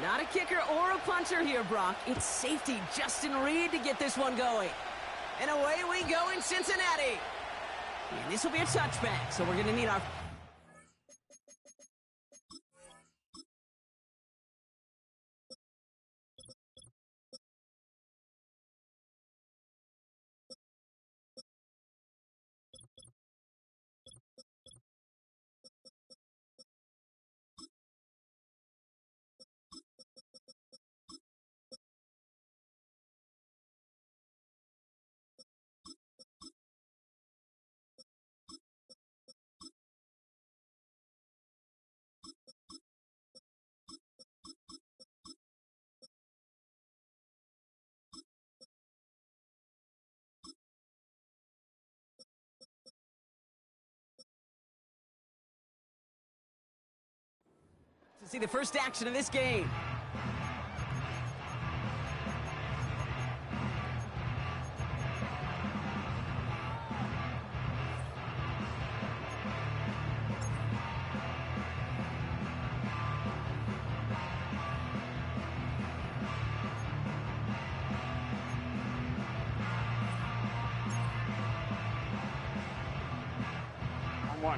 Not a kicker or a puncher here, Brock. It's safety Justin Reed to get this one going. And away we go in Cincinnati. And this will be a touchback, so we're going to need our... To see the first action of this game.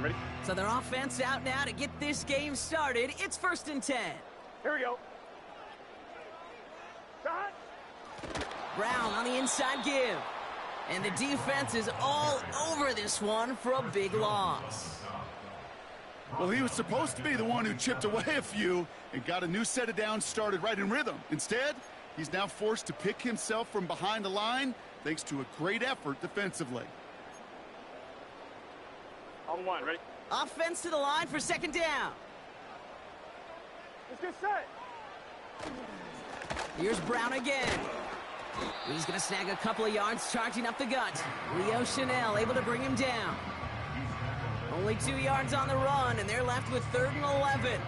Ready? So their offense out now to get this game started. It's 1st and 10. Here we go. Shot. Brown on the inside give. And the defense is all over this one for a big loss. Well, he was supposed to be the one who chipped away a few and got a new set of downs started right in rhythm. Instead, he's now forced to pick himself from behind the line thanks to a great effort defensively. On one, ready? Offense to the line for 2nd down. Let's get set. Here's Brown again. He's going to snag a couple of yards charging up the gut. Leo Chanel able to bring him down. Only 2 yards on the run, and they're left with 3rd and 11.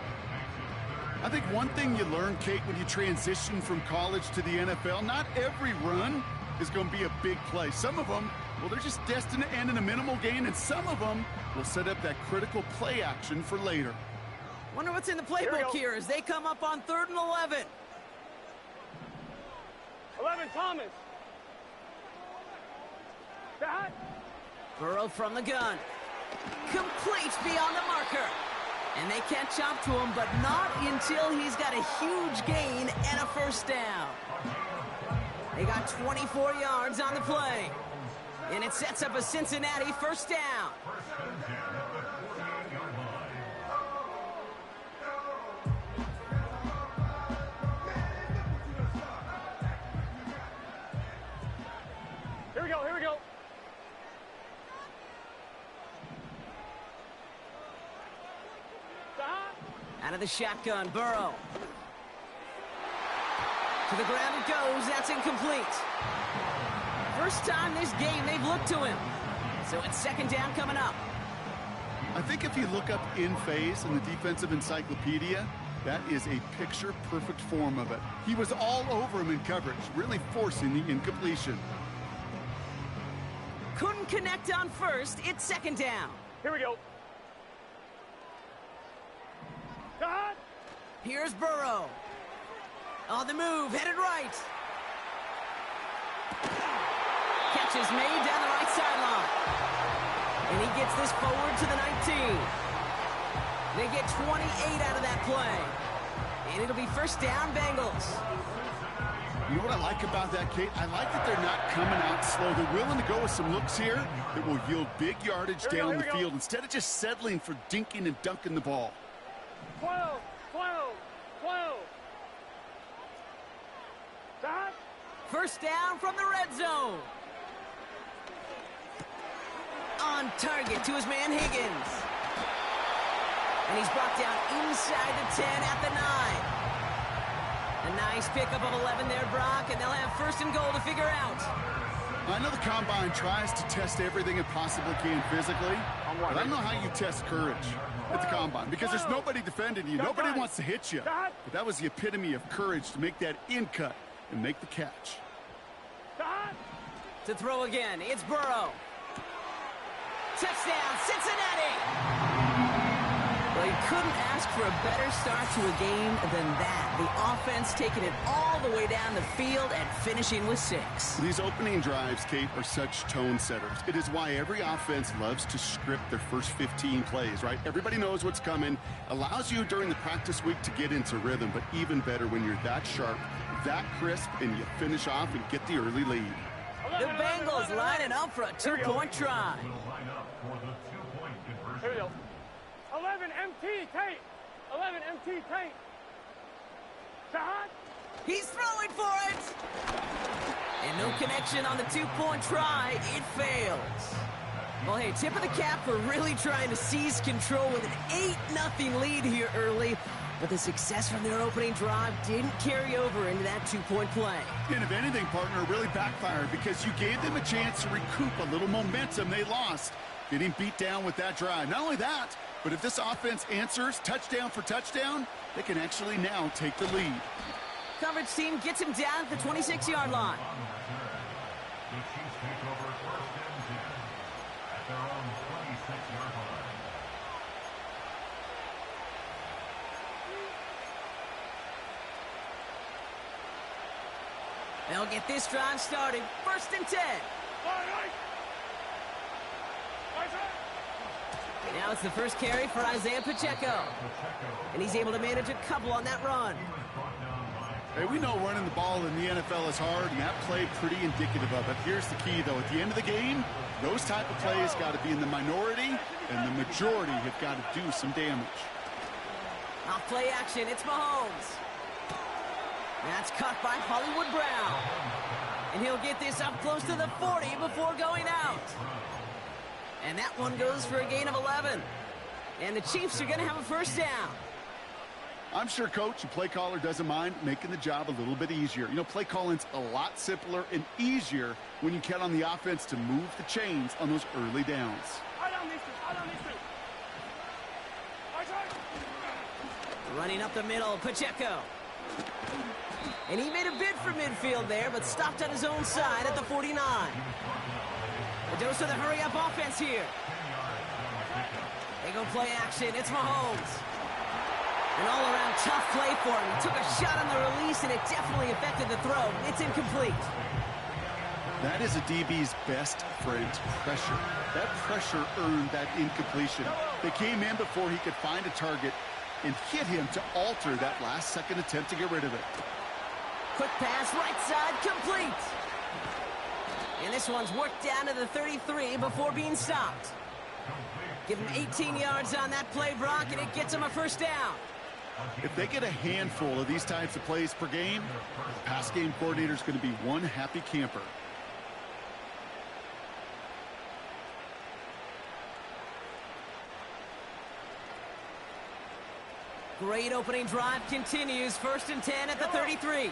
I think one thing you learn, Kate, when you transition from college to the NFL, not every run is going to be a big play. Some of them, well, they're just destined to end in a minimal gain, and some of them will set up that critical play action for later. Wonder what's in the playbook here as they come up on 3rd and 11. 11, Thomas. Shot. Burrow from the gun. Complete beyond the marker. And they catch up to him, but not until he's got a huge gain and a 1st down. They got 24 yards on the play. And it sets up a Cincinnati 1st down. Here we go, here we go. Out of the shotgun, Burrow. To the ground it goes. That's incomplete. First time this game they've looked to him. So it's 2nd down coming up. I think if you look up in phase in the defensive encyclopedia, that is a picture-perfect form of it. He was all over him in coverage, really forcing the incompletion. Couldn't connect on 1st. It's 2nd down. Here we go. Shot. Here's Burrow. On the move, headed right. Catch is made down the right sideline. And he gets this forward to the 19. They get 28 out of that play. And it'll be 1st down, Bengals. You know what I like about that, Kate? I like that they're not coming out slow. They're willing to go with some looks here that will yield big yardage down the field instead of just settling for dinking and dunking the ball. 12, 12, 12. Shot. 1st down from the red zone. On target to his man Higgins. And he's brought down inside the 10 at the 9. A nice pickup of 11 there, Brock, and they'll have 1st and goal to figure out. I know the Combine tries to test everything it possibly can physically, but I don't know how you test courage at the Combine because there's nobody defending you. Nobody wants to hit you. But that was the epitome of courage to make that in cut and make the catch. To throw again, it's Burrow. Touchdown, Cincinnati! Well, you couldn't ask for a better start to a game than that. The offense offense, taking it all the way down the field and finishing with 6. These opening drives, Kate, are such tone setters. It is why every offense loves to script their first 15 plays, right? Everybody knows what's coming. Allows you during the practice week to get into rhythm, but even better when you're that sharp, that crisp, and you finish off and get the early lead. The Bengals lining up for a 2-point try. Here we go. 11 MT, Tate. 11 MT, Tate. Shot. He's throwing for it. And no connection on the 2-point try. It fails. Well, hey, tip of the cap for really trying to seize control with an 8-0 lead here early. But the success from their opening drive didn't carry over into that 2-point play. And if anything, partner, really backfired because you gave them a chance to recoup a little momentum they lost, getting beat down with that drive. Not only that, but if this offense answers touchdown for touchdown, they can actually now take the lead. Coverage team gets him down at the 26-yard line. The Chiefs take over first and 10 at their own 26-yard line. They'll get this drive started. First and 10. Now it's the first carry for Isaiah Pacheco. And he's able to manage a couple on that run. Hey, we know running the ball in the NFL is hard, and that play pretty indicative of it. Here's the key, though. At the end of the game, those type of plays got to be in the minority, and the majority have got to do some damage. Off play action, it's Mahomes. That's caught by Hollywood Brown. And he'll get this up close to the 40 before going out. And that one goes for a gain of 11. And the Chiefs are going to have a first down. I'm sure, Coach, the play caller doesn't mind making the job a little bit easier. You know, play calling's a lot simpler and easier when you count on the offense to move the chains on those early downs. Running up the middle, Pacheco. And he made a bid for midfield there, but stopped on his own side at the 49. A dose of the hurry-up offense here. They go play action. It's Mahomes. An all-around tough play for him. He took a shot on the release, and it definitely affected the throw. It's incomplete. That is a DB's best friend, pressure. That pressure earned that incompletion. They came in before he could find a target and hit him to alter that last-second attempt to get rid of it. Quick pass, right side, complete. And this one's worked down to the 33 before being stopped. Give him 18 yards on that play, Brock, and it gets him a first down. If they get a handful of these types of plays per game, the pass game coordinator is going to be one happy camper. Great opening drive continues. First and 10 at the 33.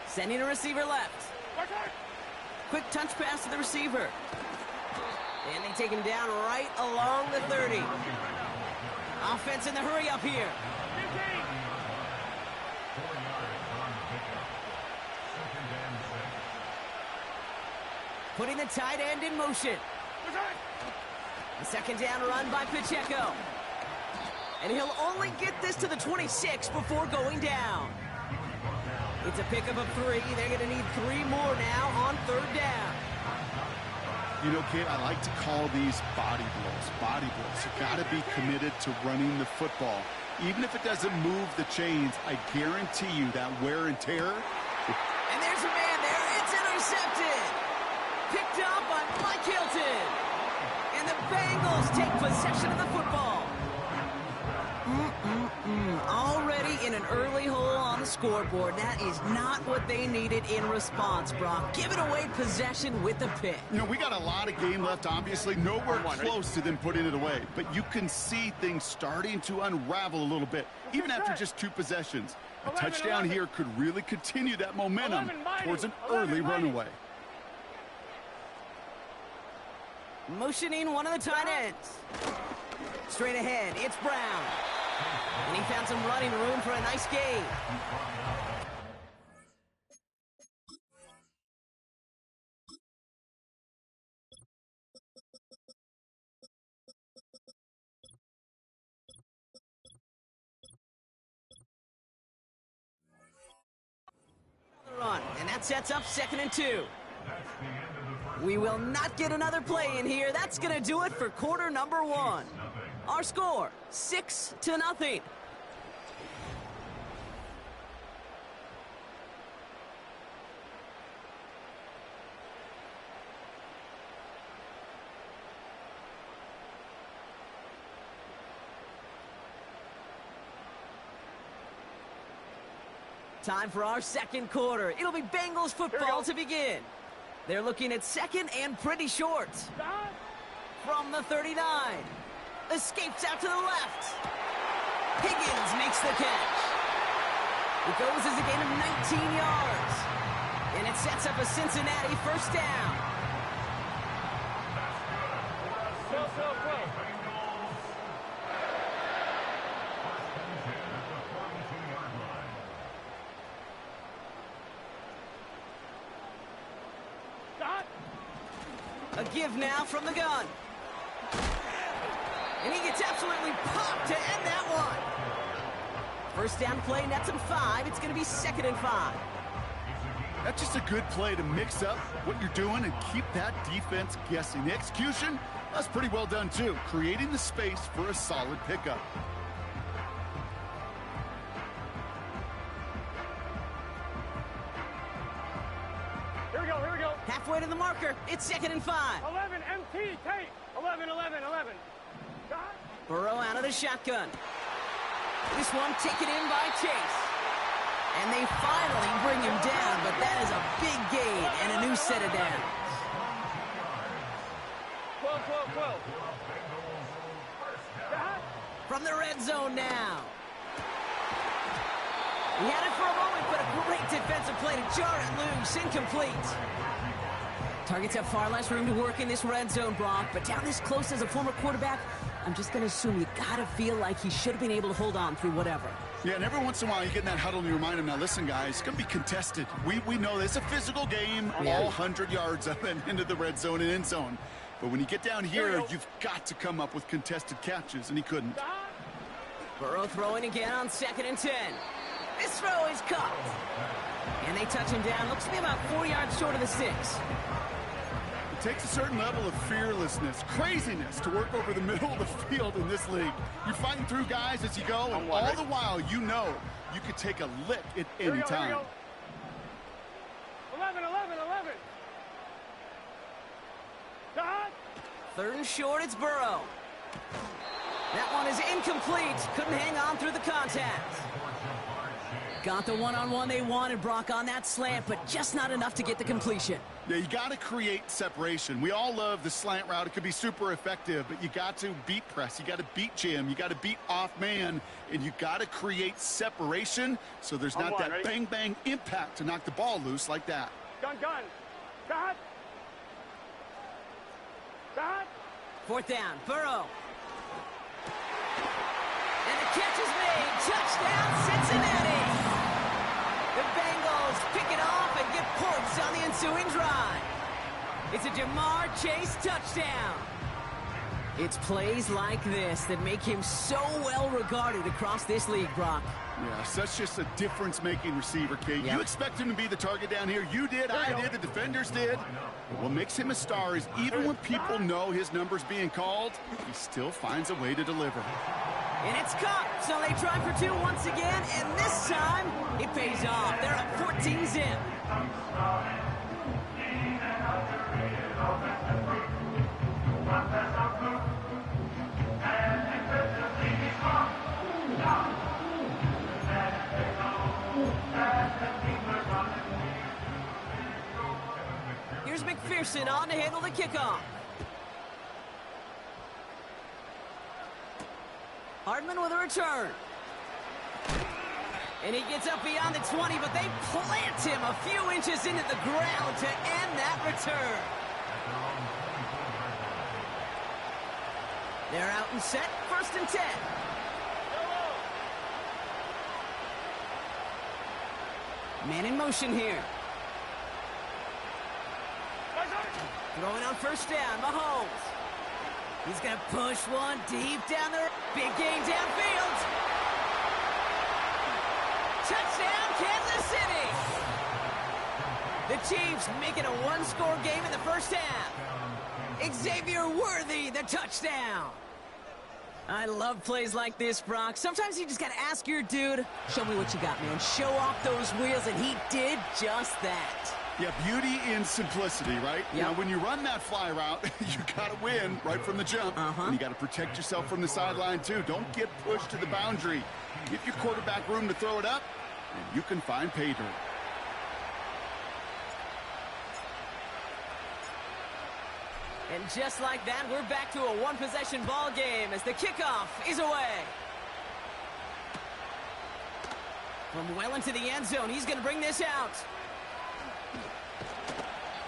Sending a receiver left. Quick touch pass to the receiver. And they take him down right along the 30. Offense in the hurry up here. Putting the tight end in motion. The second down run by Pacheco. And he'll only get this to the 26 before going down. It's a pickup of 3. They're going to need 3 more now on third down. You know, Kate, I like to call these body blows. Body blows. You've got to be committed to running the football. Even if it doesn't move the chains, I guarantee you that wear and tear. And there's a man there. It's intercepted. Picked up by Mike Hilton. And the Bengals take possession of the football. Already in an early hole on the scoreboard. That is not what they needed in response, Brock. Giving away possession with the pick. You know, we got a lot of game left, obviously. Nowhere close to them putting it away. But you can see things starting to unravel a little bit, even after just 2 possessions. A touchdown here could really continue that momentum towards an early runaway. Motioning one of the tight ends. Straight ahead, it's Brown. And he found some running room for a nice gain. that sets up 2nd and 2. We will not get another play in here. That's going to do it for quarter number 1. Our score, 6-0. Time for our 2nd quarter. It'll be Bengals football to begin. They're looking at 2nd and pretty short. From the 39. Escapes out to the left. Higgins makes the catch. It goes as a gain of 19 yards. And it sets up a Cincinnati 1st down. A give now from the gun. And he gets absolutely popped to end that one. 1st down play nets him 5. It's going to be 2nd and 5. That's just a good play to mix up what you're doing and keep that defense guessing. The execution, that's pretty well done too, creating the space for a solid pickup. Here we go. Halfway to the marker. It's 2nd and 5. 11 MT, Tate. 11. Burrow out of the shotgun. This one taken in by Chase. And they finally bring him down, but that is a big gain and a new set of downs. 12. From the red zone now. He had it for a moment, but a great defensive play to jar it loose. Incomplete. Targets have far less room to work in this red zone, Brock, but down this close as a former quarterback, I'm just going to assume you got to feel like he should have been able to hold on through whatever. Yeah, and every once in a while you get in that huddle and you remind him, now listen, guys, it's going to be contested. We know this is a physical game, all 100 yards up and into the red zone and end zone. But when you get down here, you've got to come up with contested catches, and he couldn't. Burrow throwing again on 2nd and 10. This throw is caught. And they touch him down. Looks to be about 4 yards short of the 6. It takes a certain level of fearlessness, craziness to work over the middle of the field in this league. You're fighting through guys as you go, and all the while you know you could take a lick at any time. 11. 3rd and short, it's Burrow. That one is incomplete. Couldn't hang on through the contact. Got the one-on-one they wanted, Brock, on that slant, but just not enough to get the completion. Yeah, you got to create separation. We all love the slant route. It could be super effective, but you got to beat press. You got to beat jam. You got to beat off man, and you got to create separation so there's not that bang-bang impact to knock the ball loose like that. Gun. 4th down, Burrow. And the catch is made. Touchdown, Cincinnati. The Bengals pick it off and get points on the ensuing drive. It's a Jamar Chase touchdown. It's plays like this that make him so well regarded across this league, Brock. Yeah, such just a difference-making receiver, Kate. Yep. You expect him to be the target down here. You did, I did, the defenders did. But what makes him a star is even when people know his number's being called, he still finds a way to deliver. And it's caught, so they try for 2 once again, and this time it pays off. They're up 14-zip. Here's McPherson on to handle the kickoff. Hardman with a return. And he gets up beyond the 20, but they plant him a few inches into the ground to end that return. They're out and set, 1st and 10. Man in motion here. Throwing on 1st down, Mahomes. He's going to push one deep down the... Big game downfield. Touchdown, Kansas City. The Chiefs make it a one-score game in the first half. Xavier Worthy, the touchdown. I love plays like this, Brock. Sometimes you just got to ask your dude, show me what you got, man. Show off those wheels, and he did just that. Yeah, beauty in simplicity, right? Yep. Now, when you run that fly route, you got to win right from the jump. And you got to protect yourself from the sideline, too. Don't get pushed to the boundary. Give your quarterback room to throw it up, and you can find pay dirt. And just like that, we're back to a one-possession ball game as the kickoff is away. From well into the end zone, he's going to bring this out.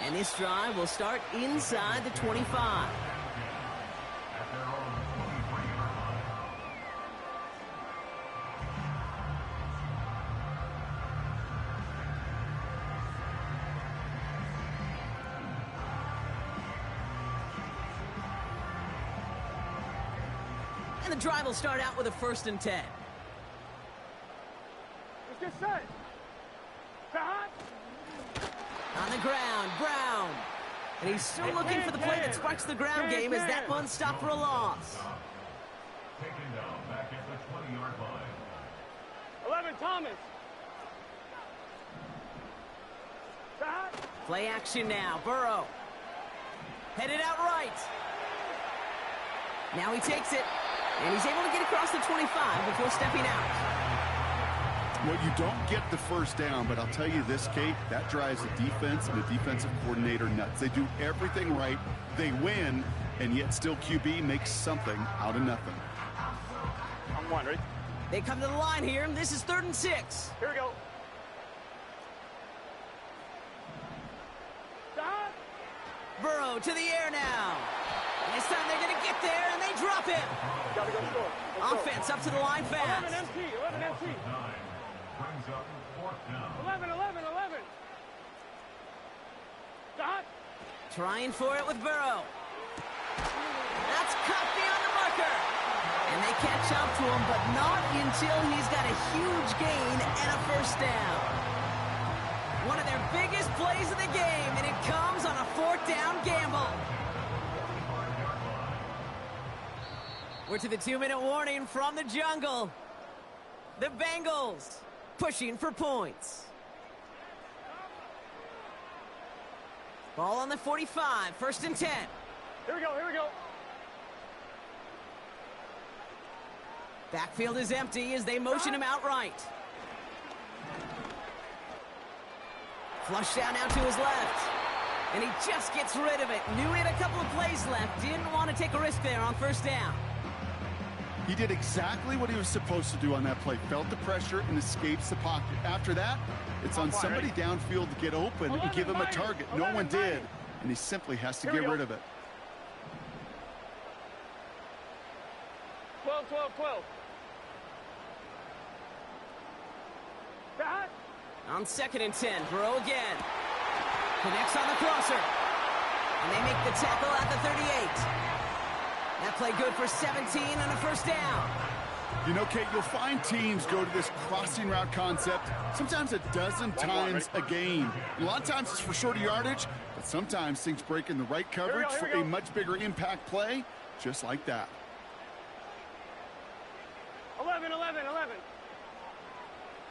And this drive will start inside the 25. And the drive will start out with a 1st and 10. Let's get set. Shot. On the ground, Brown. And he's still looking for the play that sparks the ground game as that one stopped for a loss. Taken down back at the 20-yard line. 11, Thomas. Shot. Play action now, Burrow. Headed out right. Now he takes it. And he's able to get across the 25 before stepping out. Well, you don't get the first down, but I'll tell you this, Kate, that drives the defense and the defensive coordinator nuts. They do everything right. They win, and yet still QB makes something out of nothing. I'm wondering. They come to the line here, and this is 3rd and 6. Here we go. Shot. Burrow to the air now. And this time they're going to get there, and they drop him. Gotta go score. Offense up to the line 11 fast. MT, 11 MT. Brings up 4th down. 11, 11, 11. Shot. Trying for it with Burrow. That's caught beyond the marker. And they catch up to him, but not until he's got a huge gain and a 1st down. One of their biggest plays of the game, and it comes on a 4th down gamble. We're to the 2-minute warning from the jungle. The Bengals pushing for points. Ball on the 45, 1st and 10. Here we go, here we go. Backfield is empty as they motion him out right. Flush down now to his left. And he just gets rid of it. Knew he had a couple of plays left. Didn't want to take a risk there on 1st down. He did exactly what he was supposed to do on that play. Felt the pressure and escapes the pocket. After that, it's on somebody downfield to get open and give him a target. No one did, and he simply has to get rid of it. 12, 12, 12. Shot. On 2nd and 10, Burrow again. Connects on the crosser. And they make the tackle at the 38. That play good for 17 and a 1st down. You know, Kate, you'll find teams go to this crossing route concept sometimes a dozen times a game. A lot of times it's for shorter yardage, but sometimes things break in the right coverage for a much bigger impact play, just like that. 11, 11, 11.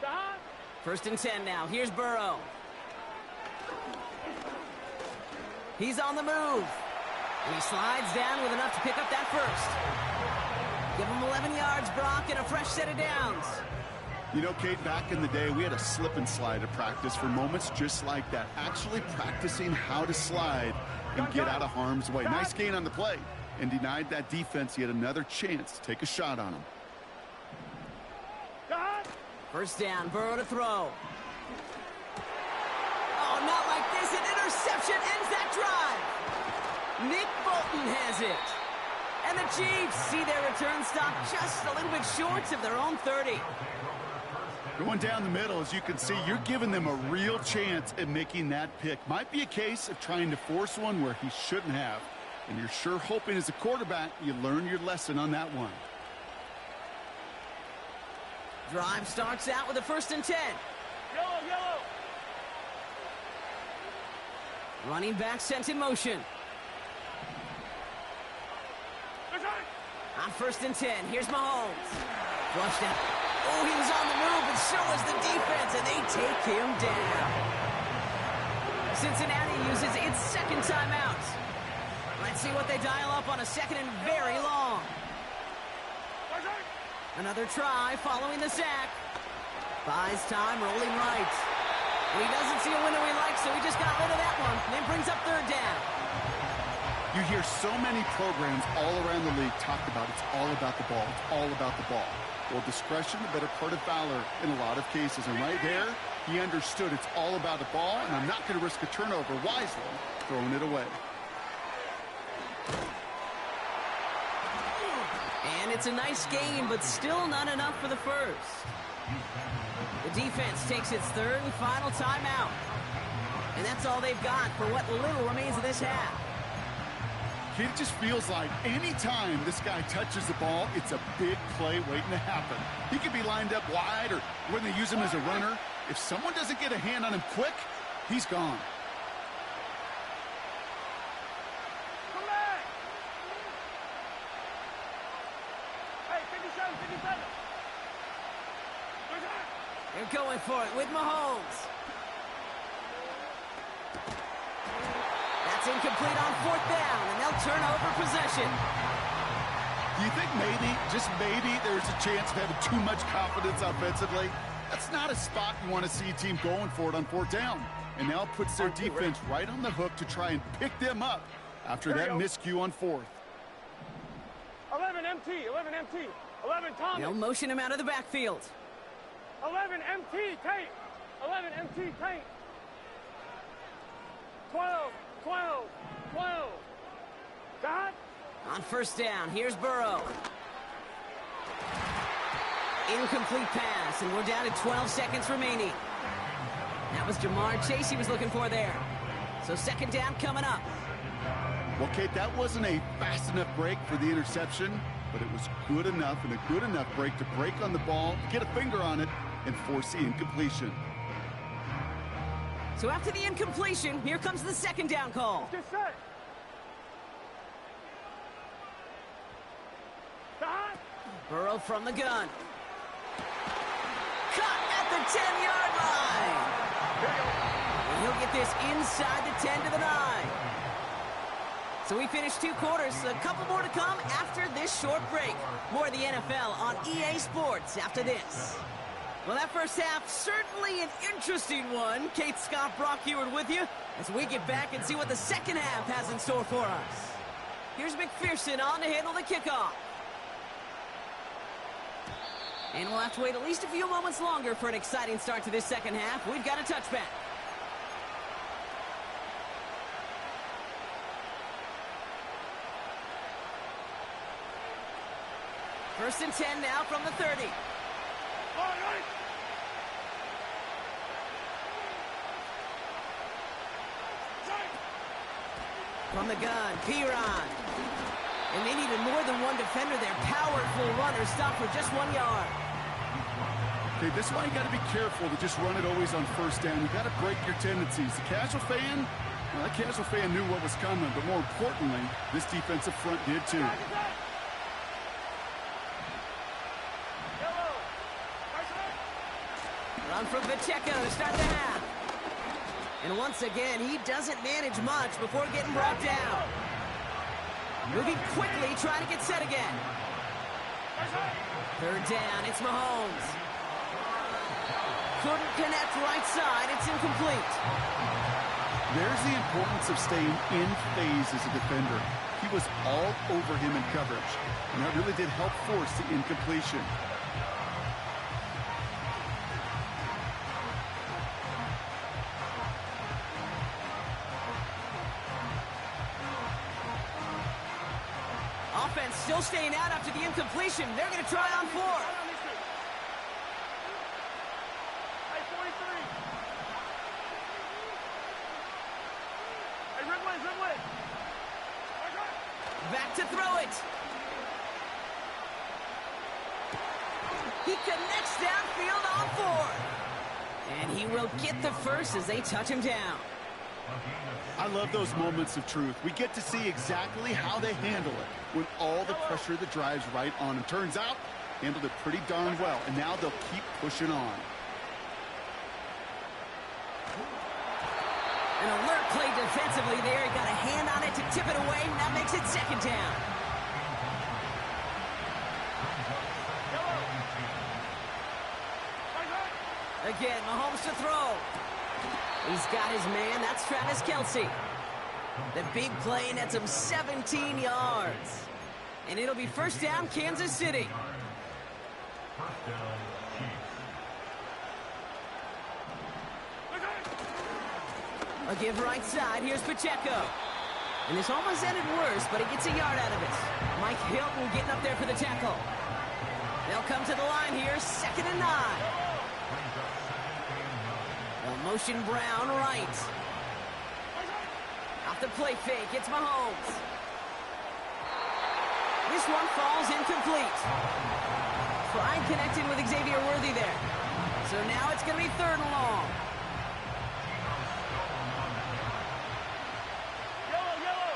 Shot. 1st and 10 now. Here's Burrow. He's on the move. And he slides down with enough to pick up that 1st. Give him 11 yards, Brock, and a fresh set of downs. You know, Kate, back in the day, we had a slip and slide at practice for moments just like that. Actually practicing how to slide and get out of harm's way. Nice gain on the play. And denied that defense yet another chance to take a shot on him. 1st down, Burrow to throw. Oh, not like this. An interception ends that drive. Nick Bolton has it. And the Chiefs see their return stop just a little bit short of their own 30. Going down the middle, as you can see, you're giving them a real chance at making that pick. Might be a case of trying to force one where he shouldn't have. And you're sure hoping as a quarterback you learn your lesson on that one. Drive starts out with a 1st and 10. Yellow, yellow. Running back sent in motion. On 1st and 10, here's Mahomes. Flushed out. Oh, he was on the move, and so was the defense, and they take him down. Cincinnati uses its second timeout. Let's see what they dial up on a 2nd and very long. Another try following the sack. Buys time, rolling right. And he doesn't see a window he likes, so he just got rid of that one, and then brings up 3rd down. You hear so many programs all around the league talk about it's all about the ball. It's all about the ball. Well, discretion, the better part of valor in a lot of cases. And right there, he understood it's all about the ball, and I'm not going to risk a turnover wisely, throwing it away. And it's a nice game, but still not enough for the first. The defense takes its 3rd and final timeout. And that's all they've got for what little remains of this half. It just feels like any time this guy touches the ball, it's a big play waiting to happen. He could be lined up wide, or when they use him as a runner, if someone doesn't get a hand on him quick, he's gone. Come back! Hey, 57, 57. They're going for it with Mahomes. That's incomplete on 4th down, and they'll turn over possession. Do you think maybe, just maybe, there's a chance of having too much confidence offensively? That's not a spot you want to see a team going for it on 4th down. And now it puts their defense right on the hook to try and pick them up after that miscue on 4th. 11 MT, 11 MT, 11 Thomas. They'll motion him out of the backfield. 11 MT, Tate. 11 MT, Tate. 12, 12, 12. God. On 1st down, here's Burrow. Incomplete pass, and we're down to 12 seconds remaining. That was Jamar Chase he was looking for there. So 2nd down coming up. Well, Kate, that wasn't a fast enough break for the interception, but it was good enough and a good enough break to break on the ball, get a finger on it, and force the incompletion. So after the incompletion, here comes the 2nd down call. Get set. God. Burrow from the gun. Cut at the 10-yard line. And he'll get this inside the 10 to the 9. So we finished 2 quarters. A couple more to come after this short break. More of the NFL on EA Sports after this. Well, that first half, certainly an interesting one. Kate, Scott, Brock Heward with you as we get back and see what the second half has in store for us. Here's McPherson on to handle the kickoff. And we'll have to wait at least a few moments longer for an exciting start to this second half. We've got a touchback. First and 10 now from the 30. From the gun, Piron. And they needed more than one defender there. Powerful runner, stop for just 1 yard. Okay, this is why you got to be careful to just run it always on 1st down. You got to break your tendencies. The casual fan, well, that casual fan knew what was coming, but more importantly, this defensive front did too. Run from Pacheco to start the half. And once again, he doesn't manage much before getting brought down. Moving quickly, trying to get set again. 3rd down, it's Mahomes. Couldn't connect right side, it's incomplete. There's the importance of staying in phase as a defender. He was all over him in coverage, and that really did help force the incompletion. Offense still staying out after the incompletion. They're going to try on 4. Hey, 43. Hey, Ridley. Back to throw it. He connects downfield on 4. And he will get the first as they touch him down. I love those moments of truth. We get to see exactly how they handle it when all the pressure that drives right on them. Turns out, handled it pretty darn well, and now they'll keep pushing on. An alert play defensively there. He got a hand on it to tip it away, and that makes it second down. Again, Mahomes to throw. He's got his man. That's Travis Kelce. The big play nets him 17 yards. And it'll be first down, Kansas City. A give right side. Here's Pacheco. And this almost ended worse, but he gets a yard out of it. Mike Hilton getting up there for the tackle. They'll come to the line here, 2nd and 9. They'll motion Brown right. Off the play fake, it's Mahomes. This one falls incomplete. Prime connecting with Xavier Worthy there. So now it's going to be 3rd and long. Yellow.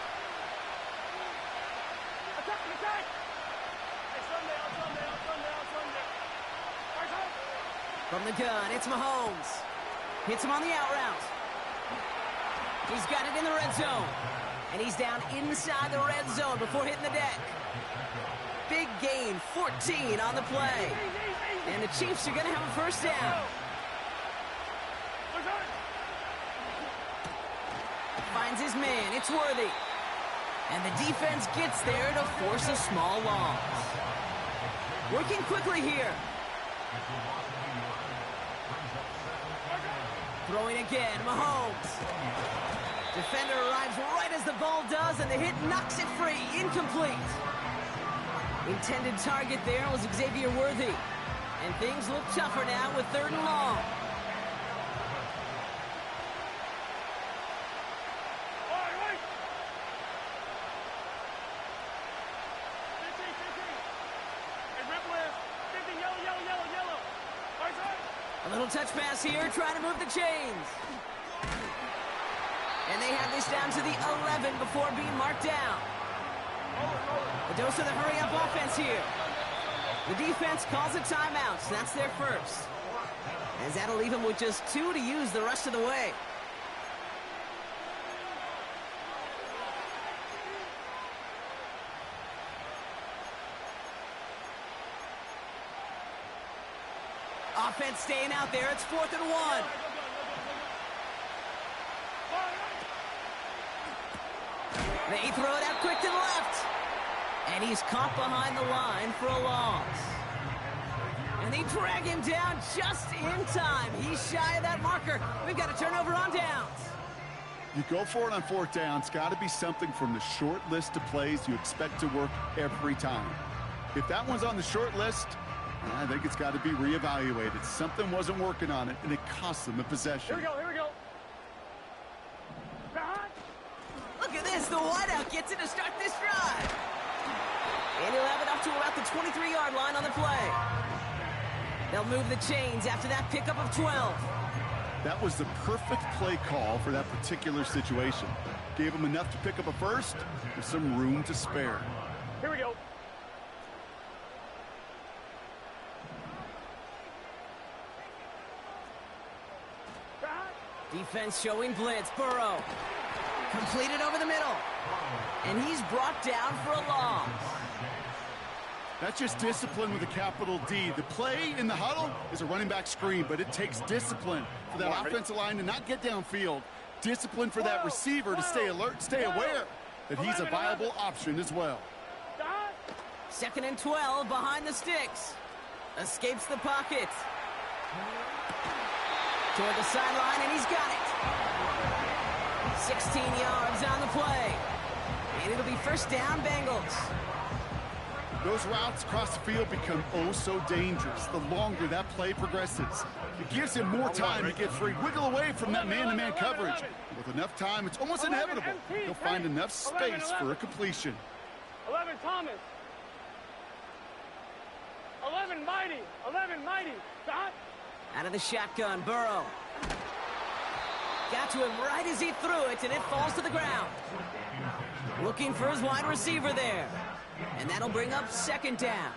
Attack. Hey, Sunday. From the gun, it's Mahomes. Hits him on the out route. He's got it in the red zone. And he's down inside the red zone before hitting the deck. Big gain, 14 on the play. And the Chiefs are going to have a first down. Finds his man, it's Worthy. And the defense gets there to force a small loss. Working quickly here. Throwing again, Mahomes. Defender arrives right as the ball does, and the hit knocks it free. Incomplete. Intended target there was Xavier Worthy. And things look tougher now with 3rd and long. A little touch pass here, trying to move the chains. And they have this down to the 11 before being marked down. A dose of the hurry-up offense here. The defense calls a timeout, so that's their first. As that'll leave them with just 2 to use the rest of the way. Offense staying out there. It's 4th and 1. They throw it out quick to the left. And he's caught behind the line for a loss. And they drag him down just in time. He's shy of that marker. We've got a turnover on downs. You go for it on 4th down. It's got to be something from the short list of plays you expect to work every time. If that one's on the short list, I think it's got to be reevaluated. Something wasn't working on it, and it cost them the possession. Here we go. Look at this. The wideout gets it to start this drive. And he'll have it up to about the 23-yard line on the play. They'll move the chains after that pickup of 12. That was the perfect play call for that particular situation. Gave him enough to pick up a first with some room to spare. Here we go. Defense showing blitz. Burrow. Completed over the middle. And he's brought down for a loss. That's just discipline with a capital D. The play in the huddle is a running back screen, but it takes discipline for that offensive line to not get downfield. Discipline for that receiver to stay alert, stay aware that he's a viable option as well. 2nd and 12 behind the sticks. Escapes the pocket. Toward the sideline, and he's got it. 16 yards on the play. And it'll be first down, Bengals. Those routes across the field become oh so dangerous the longer that play progresses. It gives him more time to get free, wiggle away from that man-to-man coverage. With enough time, it's almost inevitable he'll find enough space for a completion. 11 Thomas. 11 Mighty. Dot. Out of the shotgun, Burrow. Got to him right as he threw it, and it falls to the ground. Looking for his wide receiver there. And that'll bring up second down.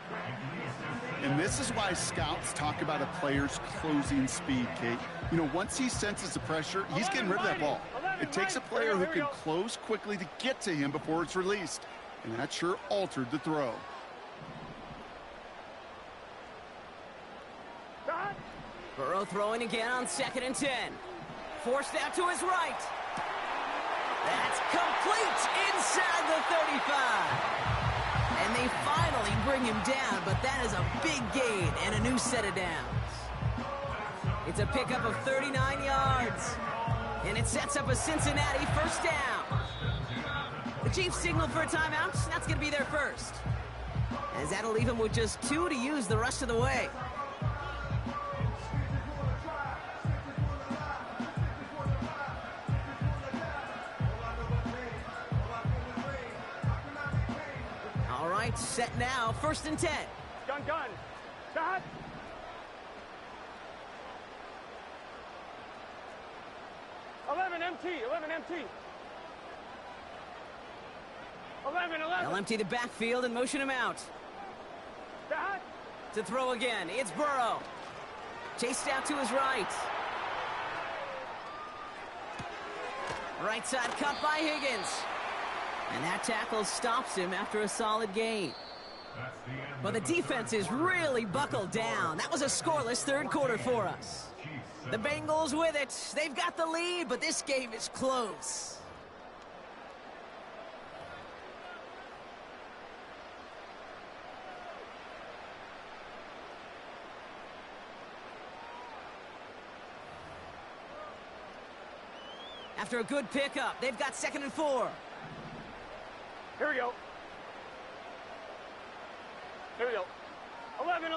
And this is why scouts talk about a player's closing speed, Kate. You know, once he senses the pressure, he's getting rid of that ball. It takes a player who can close quickly to get to him before it's released. And that sure altered the throw. Burrow throwing again on 2nd and 10. Forced out to his right. That's complete inside the 35. And they finally bring him down, but that is a big gain and a new set of downs. It's a pickup of 39 yards. And it sets up a Cincinnati first down. The Chiefs signal for a timeout. That's going to be their first. As that'll leave him with just 2 to use the rest of the way. All right, set now, 1st and 10. Gun. Shot. 11 MT. 11. They'll empty the backfield and motion him out. Shot. To throw again, it's Burrow. Chased out to his right. Right side cut by Higgins. And that tackle stops him after a solid gain. But the defense is really buckled down. That was a scoreless third quarter for us. The Bengals with it. They've got the lead, but this game is close. After a good pickup, they've got 2nd and 4. Here we go. 11.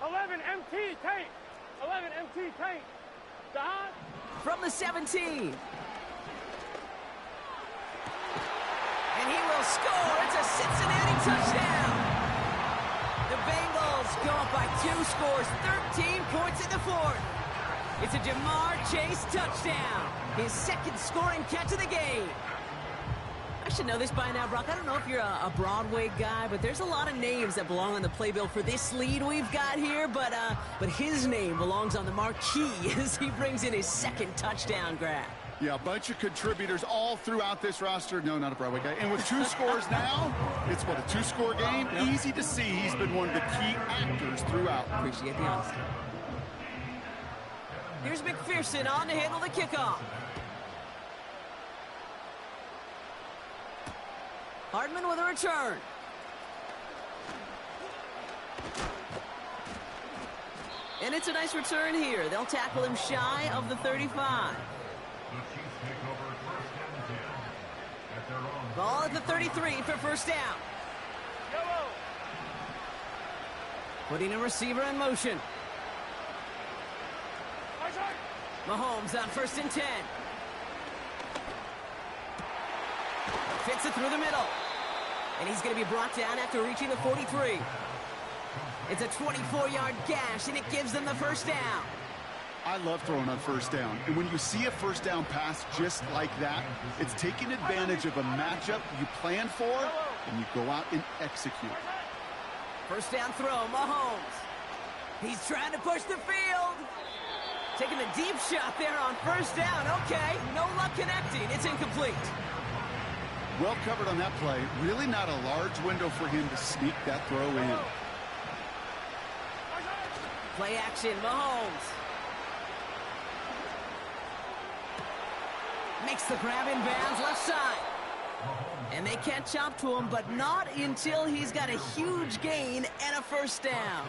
11 MT tank. 11 MT tank. Shot. From the 17. And he will score. It's a Cincinnati touchdown. The Bengals go up by 2 scores, 13 points in the 4th. It's a Jamar Chase touchdown. His 2nd scoring catch of the game. I should know this by now, Brock. I don't know if you're a Broadway guy, but there's a lot of names that belong on the playbill for this lead we've got here, but his name belongs on the marquee as he brings in his 2nd touchdown grab. Yeah, a bunch of contributors all throughout this roster. No, not a Broadway guy. And with 2 scores now, it's what, a 2-score game? Yep. Easy to see he's been one of the key actors throughout. Appreciate the honesty. Here's McPherson on to handle the kickoff. Hardman with a return. And it's a nice return here. They'll tackle him shy of the 35. Ball at the 33 for first down. Putting a receiver in motion. Mahomes on 1st and 10. Fits it through the middle. And he's going to be brought down after reaching the 43. It's a 24-yard gash, and it gives them the first down. I love throwing on first down. And when you see a first down pass just like that, it's taking advantage of a matchup you plan for, and you go out and execute. First down throw, Mahomes. He's trying to push the field. Taking the deep shot there on first down. Okay, no luck connecting. It's incomplete. Well covered on that play. Really not a large window for him to sneak that throw in. Play action, Mahomes. Makes the grab in bounds left side. And they catch up to him, but not until he's got a huge gain and a first down.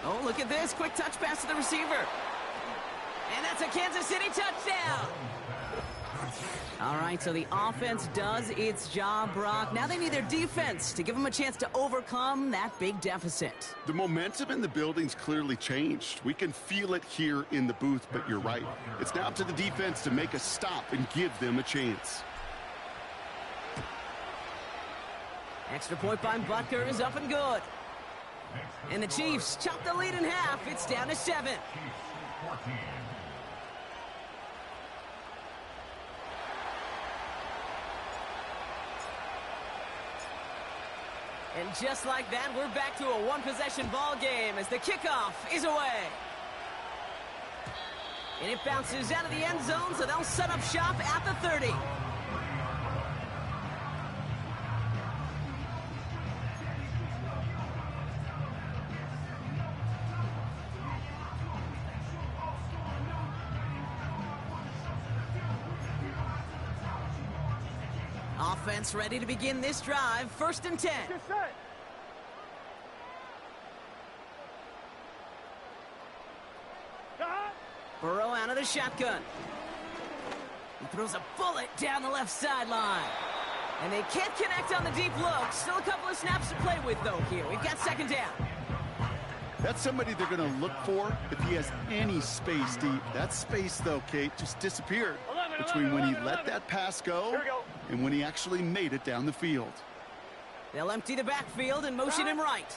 Oh, look at this. Quick touch pass to the receiver. And that's a Kansas City touchdown. All right, so the offense does its job, Brock. Now they need their defense to give them a chance to overcome that big deficit. The momentum in the building's clearly changed. We can feel it here in the booth, but you're right. It's now up to the defense to make a stop and give them a chance. Extra point by Butker is up and good. And the Chiefs chop the lead in half. It's down to 7. Chiefs 14. And just like that, we're back to a one-possession ball game as the kickoff is away. And it bounces out of the end zone, so they'll set up shop at the 30. Offense ready to begin this drive. 1st and 10. Get set. Burrow out of the shotgun. He throws a bullet down the left sideline. And they can't connect on the deep look. Still a couple of snaps to play with, though, here. We've got 2nd down. That's somebody they're going to look for if he has any space deep. That space, though, Kate, just disappeared between when he let that pass go and when he actually made it down the field. They'll empty the backfield and motion him right.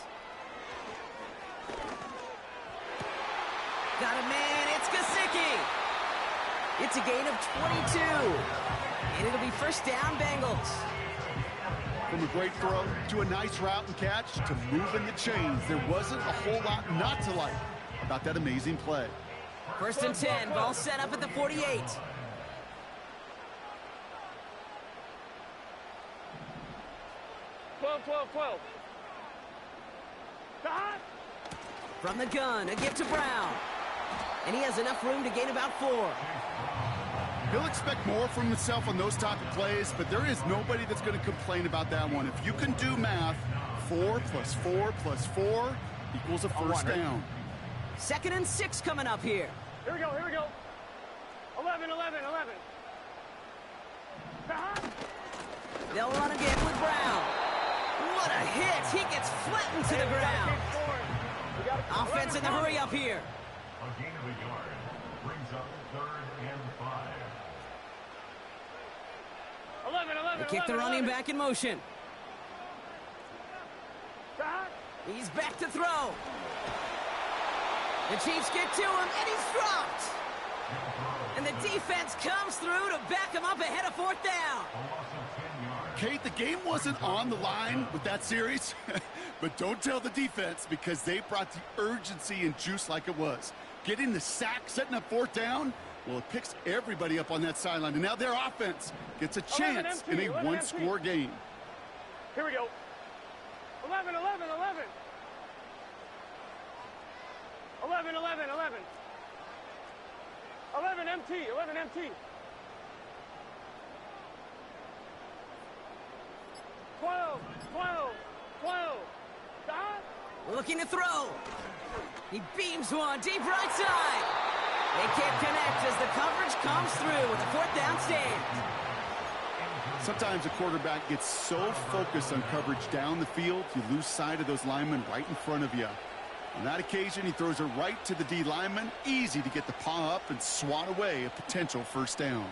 Got a man, it's Gesicki. It's a gain of 22. And it'll be 1st down, Bengals. From a great throw to a nice route and catch to moving the chains, there wasn't a whole lot not to like about that amazing play. 1st and 10, ball set up at the 48. From the gun, a give to Brown. And he has enough room to gain about 4. He'll expect more from himself on those type of plays, but there is nobody that's going to complain about that one. If you can do math, 4 plus 4 plus 4 equals a 1st down. 2nd and 6 coming up here. Here we go. 11. They'll run again with Brown. What a hit. He gets flattened to the ground. Offense in the hurry up here. A gain of a yard brings up 3rd and 5. 11. They kick the running back in motion. He's back to throw. The Chiefs get to him, and he's dropped. And the defense comes through to back him up ahead of 4th down. Kate, the game wasn't on the line with that series, but don't tell the defense because they brought the urgency and juice like it was. Getting the sack, setting up 4th down, well, it picks everybody up on that sideline. And now their offense gets a chance in a one-score game. Here we go. 11. 11 MT. 12. Looking to throw. He beams one deep right side. They can't connect as the coverage comes through with a 4th down stand. Sometimes a quarterback gets so focused on coverage down the field, you lose sight of those linemen right in front of you. On that occasion, he throws it right to the D lineman. Easy to get the paw up and swat away a potential 1st down.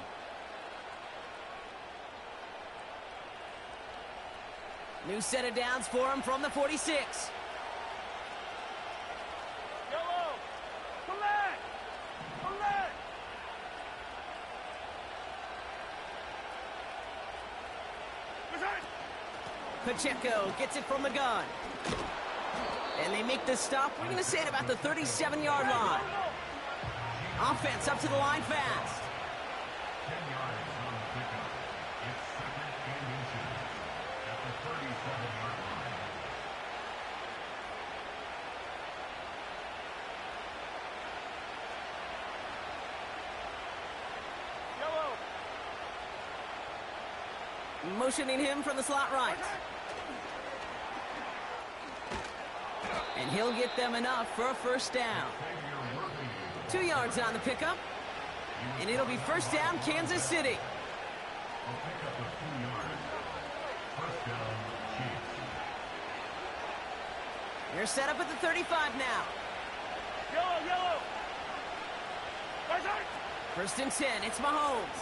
New set of downs for him from the 46. Yellow. Collect. Pacheco gets it from the gun. And they make the stop. We're going to say it about the 37-yard line. Offense up to the line fast. 10 yards on the pickup. It's 2nd and inches at the 37-yard line. Yellow. Motioning him from the slot right. And he'll get them enough for a 1st down. 2 yards on the pickup. And it'll be 1st down, Kansas City. I'll pick up the 2 yards. 1st down, Chiefs. They're set up at the 35 now. Yellow. 1st and 10, it's Mahomes.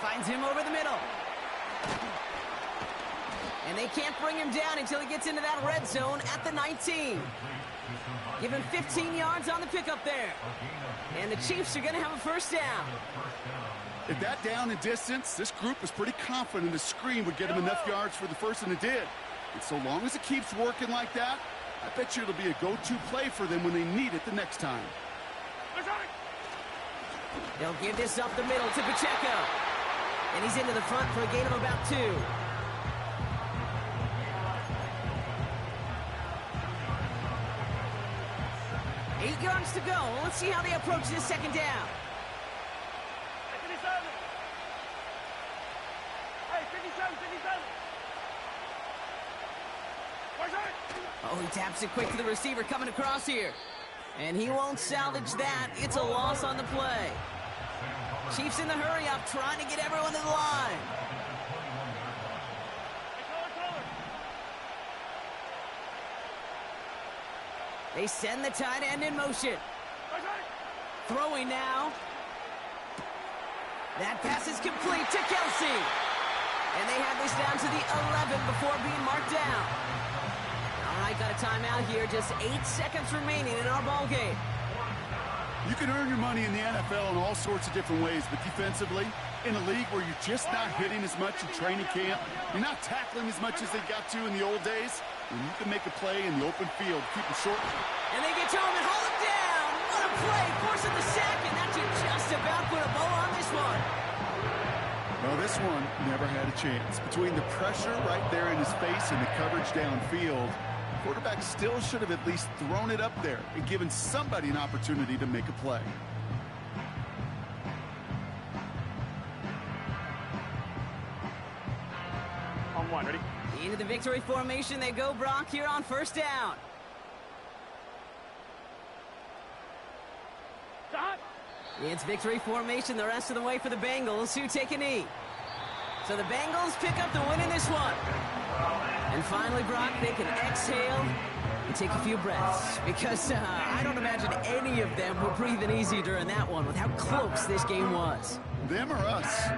Finds him over the middle. And they can't bring him down until he gets into that red zone at the 19. Give him 15 yards on the pickup there. And the Chiefs are going to have a first down. At that down and distance, this group was pretty confident a screen would get him enough yards for the first, and it did. And so long as it keeps working like that, I bet you it'll be a go-to play for them when they need it the next time. They'll give this up the middle to Pacheco. And he's into the front for a gain of about 2. 8 yards to go. Let's see how they approach this second down. Hey, 57, 57. Oh, he taps it quick to the receiver coming across here. And he won't salvage that. It's a loss on the play. Chiefs in the hurry-up, trying to get everyone to the line. They send the tight end in motion. Throwing now. That pass is complete to Kelsey. And they have this down to the 11 before being marked down. All right, got a timeout here. Just 8 seconds remaining in our ball game. You can earn your money in the NFL in all sorts of different ways, but defensively, in a league where you're just not hitting as much in training camp, you're not tackling as much as they got to in the old days, and you can make a play in the open field, keep them short. And they get to him and haul him down. What a play, forcing the sack, and that should just about put a bow on this one. Well, this one never had a chance. Between the pressure right there in his face and the coverage downfield, quarterback still should have at least thrown it up there and given somebody an opportunity to make a play. On one, ready? Into the victory formation they go, Brock, here on first down. Shot. It's victory formation the rest of the way for the Bengals, who take a knee. So the Bengals pick up the win in this one. And finally, Brock, they can exhale and take a few breaths. Because I don't imagine any of them were breathing easy during that one with how close this game was. Them or us?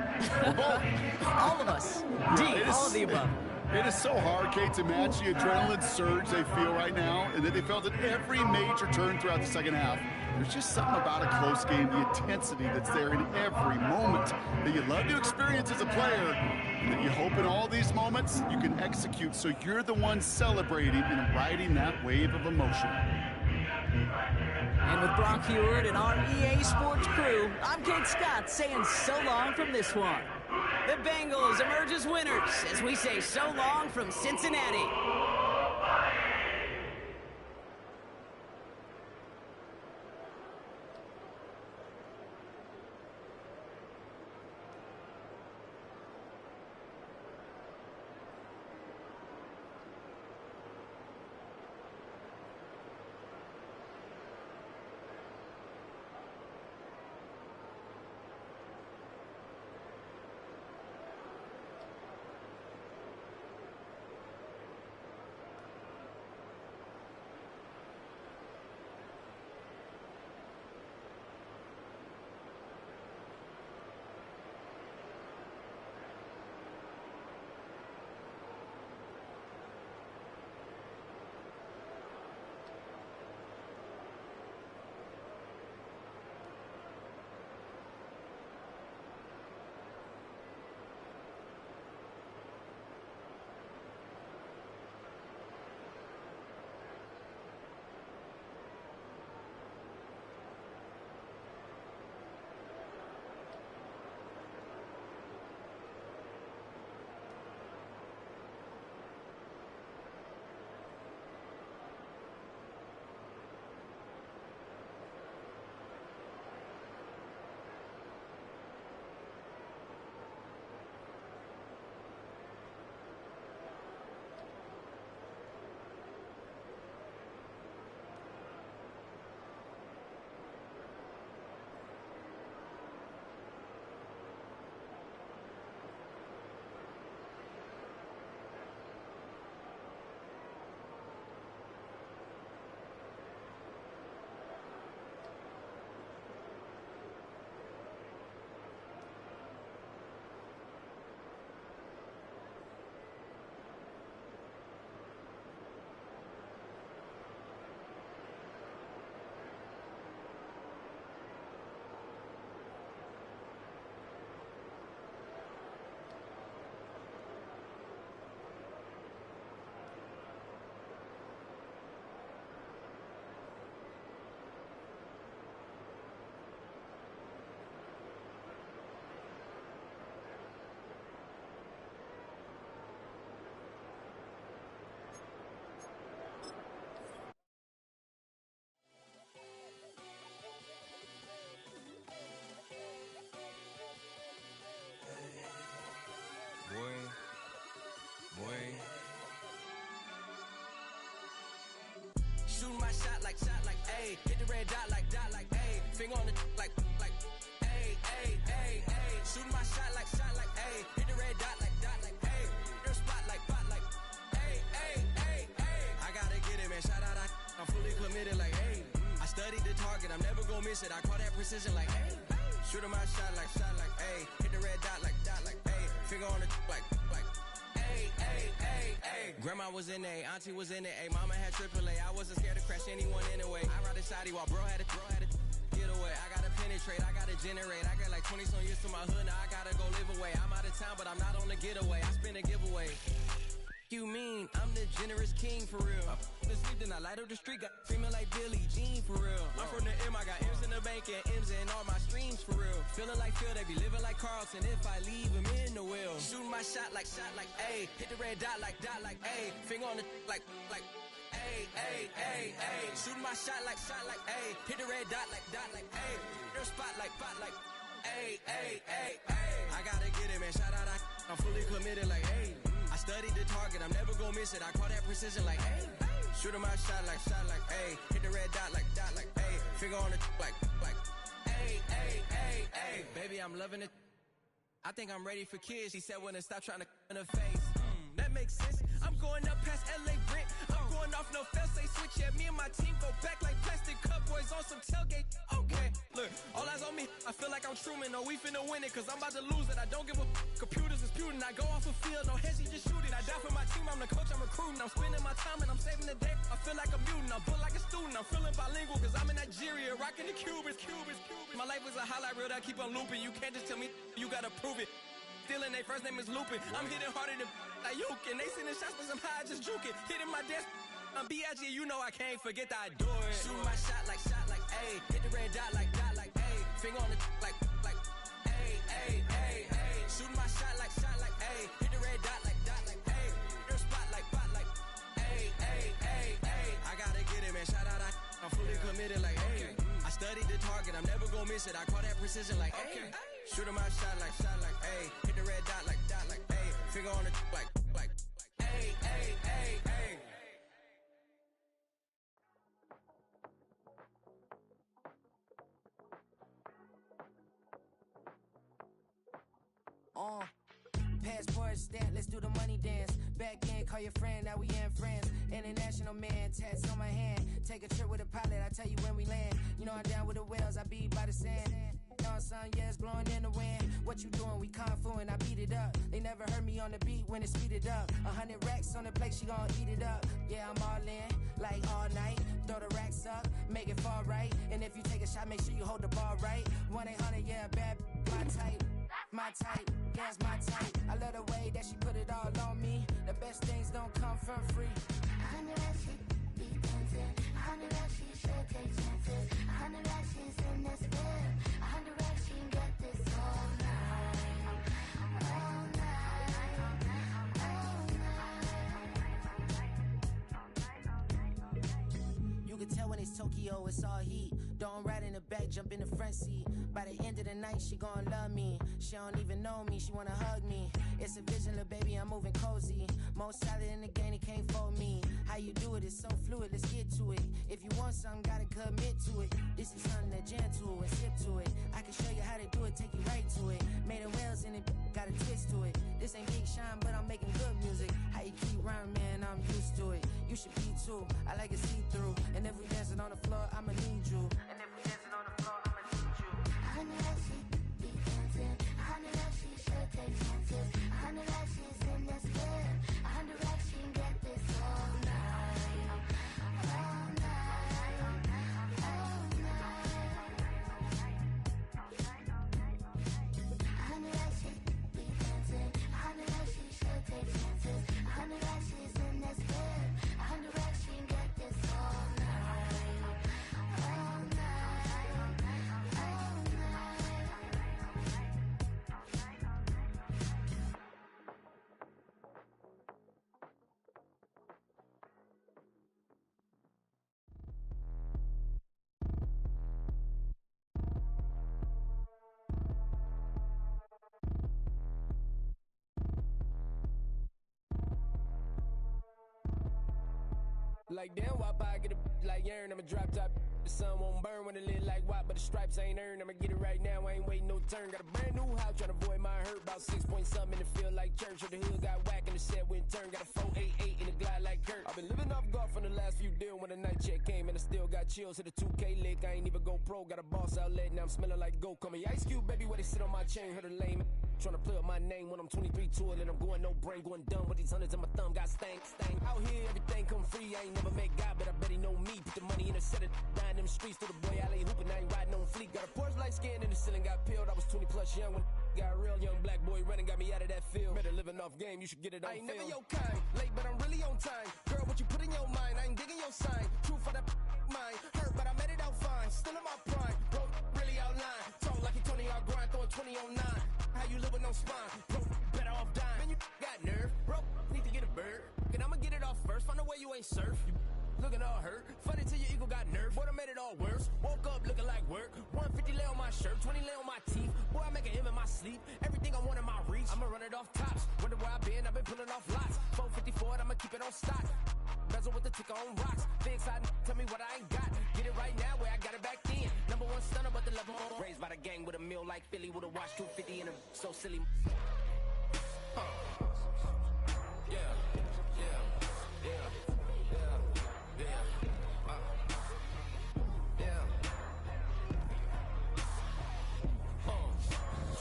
Or both? All of us. D, all of the above. It is so hard, Kate, to match the adrenaline surge they feel right now, and that they felt at every major turn throughout the second half. There's just something about a close game, the intensity that's there in every moment that you love to experience as a player, and that you hope in all these moments you can execute so you're the one celebrating and riding that wave of emotion. And with Brock Heward and our EA Sports crew, I'm Kate Scott saying so long from this one. The Bengals emerge as winners as we say so long from Cincinnati. Shooting my shot like, ayy. Hit the red dot like, ayy. Finger on the like, ayy, ayy, ayy, ayy. Shooting my shot like, ayy. Hit the red dot like, ayy. Your spot like, ayy, ayy, ayy, ayy. I gotta get it, man. Shout out, I'm fully committed like, ayy. I studied the target, I'm never gonna miss it. I call that precision like, ayy. Shooting my shot like, ayy. Hit the red dot like, ayy. Finger on the like, ayy, ayy, ayy, ayy. Grandma was in A, auntie was in it, ayy. Mama had AAA, I wasn't scared to crash anyone anyway. I ride a shotty while bro had a get away. I gotta penetrate, I gotta generate. I got like 20 some years to my hood, now I gotta go live away. I'm out of town, but I'm not on the getaway. I spin a giveaway. You mean I'm the generous king for real? I sleep, then I light up the street, got screaming like Billie Jean for real. I'm from the M, I got M's in the bank and M's in all my streams for real. Feeling like Phil, they be living like Carlton if I leave him in the wheel. Shooting my shot like, ayy. Hit the red dot like, ayy. Finger on the like, ayy, ayy, ayy, ayy. Shooting my shot like, ayy. Hit the red dot like, ayy. Your spot like, ayy, ayy, ayy, ayy. I gotta get it, man. Shout out, I'm fully committed like, ayy. I studied the target, I'm never gonna miss it. I call that precision like, ayy. Shooting my shot like, ayy. Hit the red dot like, ayy. Finger on the like, ayy, ayy, ayy, ayy. Baby, I'm loving it. I think I'm ready for kids. She said when to stop trying to in her face. That makes sense. I'm going up past LA Brent. I'm going off no fail, say switch. Yeah, me and my team go back like plastic cup boys on some tailgate. Okay, look, all eyes on me. I feel like I'm Truman. No, we finna win it, cause I'm about to lose it. I don't give a computers disputing. I go off a field, no heads, he just shooting. I die for my team, I'm the coach, I'm recruiting. I'm spending my time and I'm saving the day. I feel like a mutant, I'm built like a student. I'm feeling bilingual, cause I'm in Nigeria, rocking the Cubans. My life is a highlight reel that I keep on looping. You can't just tell me, you gotta prove it. Stealing, they first name is Lupin. I'm hitting harder than Ayuk, and they sending shots for some high, just juke it. Hitting my desk, I'm B.I.G., you know I can't forget that I do it. Shooting my shot like, ayy. Hit the red dot like, ayy. Finger on the like, ayy, ayy, ayy, ayy. Shooting my shot like, ayy. Hit the red dot like, ayy. Your spot like, ayy, ayy, ayy, ayy. I gotta get it, man. Shout out, I'm fully committed like, ayy. I studied the target, I'm never gonna miss it. I call that precision like, ayy. Shooting my shot like, ayy. Hit the red dot like, ayy. Finger on the like, ayy, ayy, ayy, ayy. Passport stamp, let's do the money dance. Back in, call your friend, now we in France. International man, tats on my hand. Take a trip with a pilot, I tell you when we land. You know I'm down with the whales, I be by the sand. On sun, yeah, it's blowing in the wind. What you doing? We kung fu and I beat it up. They never heard me on the beat when it speeded up. 100 racks on the plate, she gon' eat it up. Yeah, I'm all in, like all night. Throw the racks up, make it fall right. And if you take a shot, make sure you hold the ball right. 1-800, yeah, bad, my type. My type, yeah, it's my type. I love the way that she put it all on me. The best things don't come for free. 100 racks, she be dancing. 100 racks, she should take chances. 100 racks, she's in this whip. 100 racks, she can get this all night. All night. All night. You can tell when it's Tokyo, it's all heat. Don't ride in the back, jump in the front seat. By the end of the night, she gon' love me. She don't even know me, she wanna hug me. It's a vision, little baby, I'm moving cozy. Most solid in the game, it can't fold me. How you do it, it's so fluid, let's get to it. If you want something, gotta commit to it. This is something that gentle and sip to it. I can show you how to do it, take you right to it. Made of whales in it, got a twist to it. This ain't Big Sean, but I'm making good music. How you keep rhyming, man, I'm used to it. You should be too, I like it see-through. And if we dancing on the floor, I'ma need you. And if we dancing on the floor, I'ma need you. 100 racks, she be dancing. 100 racks, she should take chances. 100 racks, she's in this whip. 100 racks, she can get this all night. All night. All night. 100 racks, she be dancing. 100 racks, she should take chances. 100 racks, she's in this whip. 100 racks, she can get this all night. All night. Like damn, why I get a like urn? I'm a drop top. The sun won't burn when it lit like white, but the stripes ain't earned. I'ma get it right now, I ain't waiting no turn. Got a brand new house, tryna avoid my hurt. About 6 point something in the field like church. Or the hood got whack and the set went turn. Got a 488 in the glide like Kurt. I've been living off golf from the last few deals. When the night check came and I still got chills. Hit a 2K lick, I ain't even go pro. Got a boss outlet, now I'm smelling like gold. Call me Ice Cube, baby, where they sit on my chain. Heard a lame tryna play up my name when I'm 23 to it. And I'm going no brain, going dumb with these hundreds in my thumb. Got stank. Out here, everything come free. I ain't never met God, but I bet he know me. Put the money in the set of dying them streets to the boy alley hooping. I ain't riding on fleek. Got a Porsche light skin in the ceiling, got peeled. I was 20 plus young when got real. Young black boy running, got me out of that field. Better living off game, you should get it on film. I ain't never your kind, late but I'm really on time. Girl, what you put in your mind, I ain't digging your sign. True for that mine, hurt but I made it out fine. Still in my prime, bro, really outline. Talk like you Tony, I'll grind, throwing 20 on 9. How you live with no spine, bro, better off dying. Man, you got nerve, bro, need to get a bird. And I'ma get it off first, find a way you ain't surf. You looking all hurt, funny till your ego got nerve. Boy, I made it all worse, woke up looking like work. 150 lay on my shirt, 20 lay on my teeth. Boy, I make an M in my sleep, everything I want in my reach. I'ma run it off tops, wonder where I've been pulling off lots. 454, I'ma keep it on stock. Bezel with the ticker on rocks. Things I tell me what I ain't got. Get it right now where I got it back then. Number one stunner, but the level more. Raised by the gang with a meal like Philly with a watch 250 and a so silly.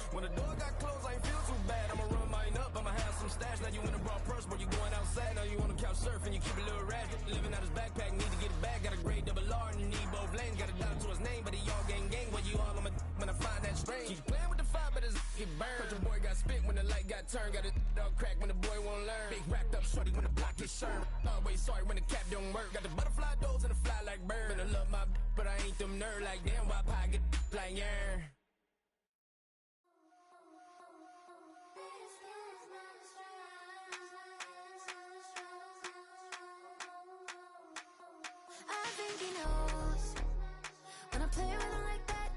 When the door got closed, I ain't feel too bad. I'ma run mine up, I'ma have some stash. Now you in a broad purse, but you going outside. Now you on the couch surfing, you keep a little rat. Living out his backpack, need to get it back. Got a grade double R and you need both lanes. Got a dollar to his name, but he all gang. Where you all, when I find that strange. Keep playing with the fire, but his get burned. But your boy got spit when the light got turned. Got it all crack when the boy won't learn. Big racked up shorty when the block gets shurned. Always sorry when the cap don't work. Got the butterfly doors and the fly like bird. And I love my but I ain't them nerd like damn. Why pie get like yarn? I think he knows when I play with him like that,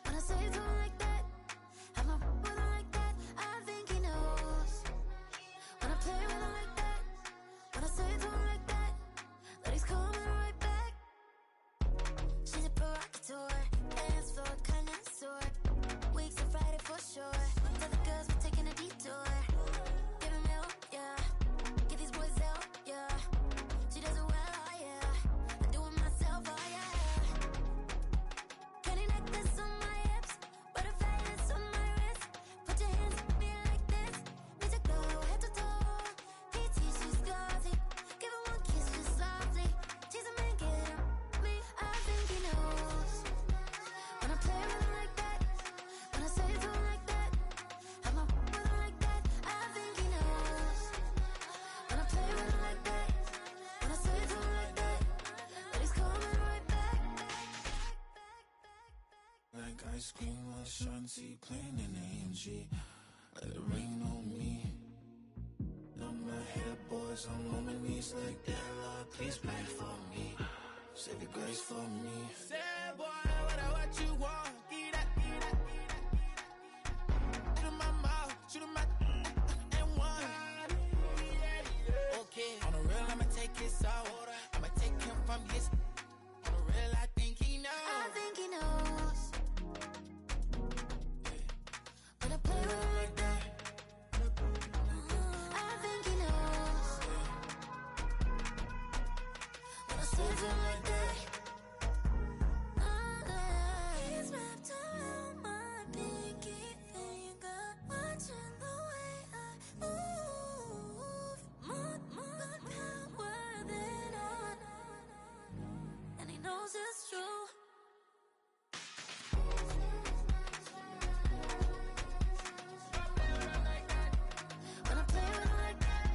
when I say to him like that, have my with him like that. I think he knows when I play with him like that, when I say to him like that, that he's coming right back. She's a provocateur, dance floor connoisseur, weeks of Friday for sure. Tell the girls we're taking a detour. Give him help, yeah. Give these boys help, yeah. She does it well, oh yeah. I do it myself, oh yeah. Candy necklace on my hips, butterflies on my wrist. Put your hands on me like this. Need to go head to toe. PT, she's glossy. Give her one kiss just softly. Tease him and get him me. I think he knows when I play with him like that, when I say to him like that, have my with him like that. I think he knows when I play with him like that, when I say to him like that, that he's coming right back. Like ice cream with Shanti playing in AMG. Let it rain on me. On my head, boys, I'm on my knees like that. Lord, please pray for me. Save your grace for me. Say, boy, what you want? Eat that. Shoot in my mouth, shoot in my and one. Okay, on the real, I'ma take his out. I'ma take him from his. On the real, I think he knows. I think he knows when I play with him like that. I think he knows when I say to him like that. He's wrapped around my pinky finger, watching the way I move. More power than on, and he knows it's true. When I play with him like that, when I play with him like that,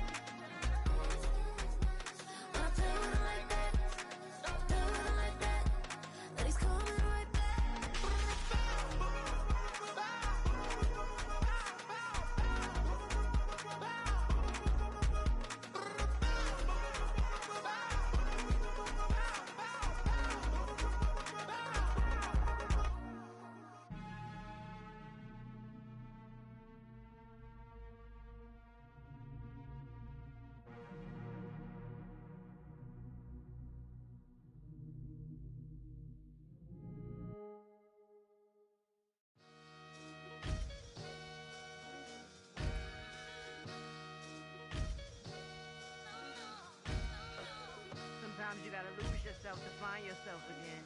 yourself to find yourself again.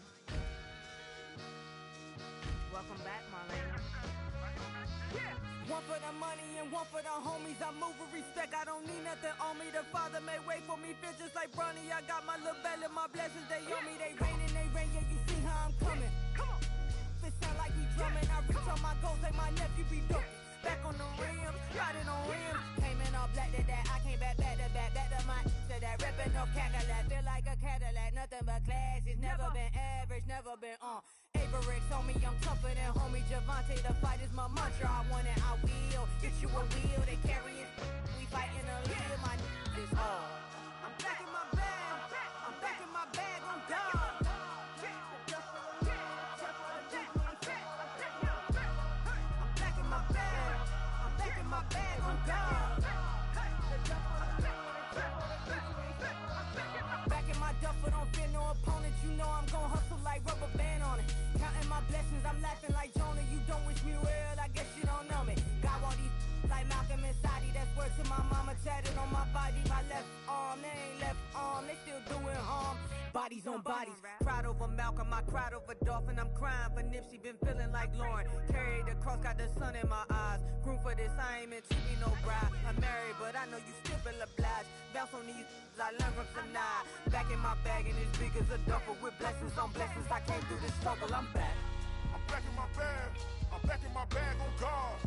Welcome back, Marlena. One for the money and one for the homies. I move with respect, I don't need nothing on me. The Father may wait for me, bitches like Bronny. I got my little belly, my blessings, they on me. They rain, yeah, you see how I'm coming. Come on. It sound like he drumming. I reach on my goals like my nephew be dope. Back on the rims, riding on rims. Came in all black to that, I came back to my to that. Ripping no Cadillac, feel like a Cadillac. Nothing but class, it's never been average, never been on. Averix on me, I'm tougher than homie Javante. The fight is my mantra, I want it, I will. Get you a wheel, they carry it. We fighting a lead, my is all. I'm back in my bag, I'm back in my bag on God. My bag on God. Back in my duffel, don't fear no opponent. You know I'm gon' hustle like rubber band on it. Counting my blessings, I'm laughing like Jonah. You don't wish me well, I guess you don't know me. Got all these like Malcolm and Sadie. That's word to my mama, tatted on my body. My left arm, they ain't left arm, they still doing harm. Bodies on bodies, cried over Malcolm, I cried over Dolphin. I'm crying for Nipsey, been feeling like Lauren. Carried the cross, got the sun in my eyes. Groom for this, I ain't meant to be no bride. I'm married, but I know you still feel obliged. Bounce on these, I learned from Sanaa. Back in my bag, and it's big as a duffel. With blessings on blessings, I came through this struggle, I'm back. I'm back in my bag, I'm back in my bag on God.